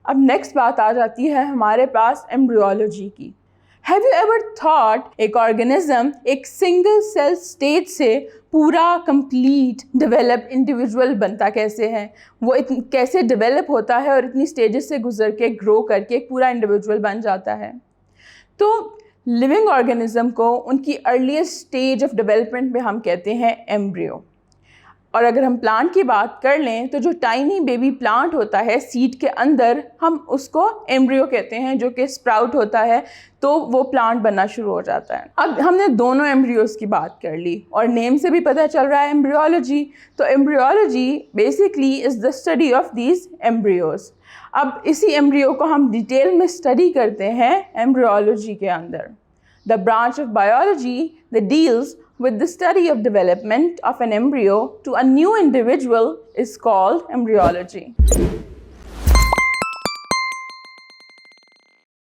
अब नेक्स्ट बात आ जाती है हमारे पास एम्ब्रियोलॉजी की। हैव यू एवर थॉट एक ऑर्गेनिज्म एक सिंगल सेल स्टेज से पूरा कंप्लीट डेवलप इंडिविजुअल बनता कैसे है, वो कैसे डेवलप होता है और इतनी स्टेजेस से गुजर के ग्रो करके एक पूरा इंडिविजुअल बन जाता है। तो लिविंग ऑर्गेनिज्म को उनकी अर्लीस्ट स्टेज ऑफ डेवलपमेंट में हम कहते हैं एम्ब्रियो। और अगर हम प्लांट की बात कर लें तो जो टाइनी बेबी प्लांट होता है सीड के अंदर, हम उसको एम्ब्रियो कहते हैं, जो कि स्प्राउट होता है तो वो प्लांट बनना शुरू हो जाता है। अब हमने दोनों एम्ब्रियोज की बात कर ली और नेम से भी पता चल रहा है एम्ब्रियोलॉजी। तो embryology basically is the study of these embryos. अब इसी एम्ब्रियो को हम डिटेल में स्टडी करते हैं एम्ब्रियोलॉजी के अंदर। The branch of biology that deals with the study of development of an embryo to a new individual is called embryology.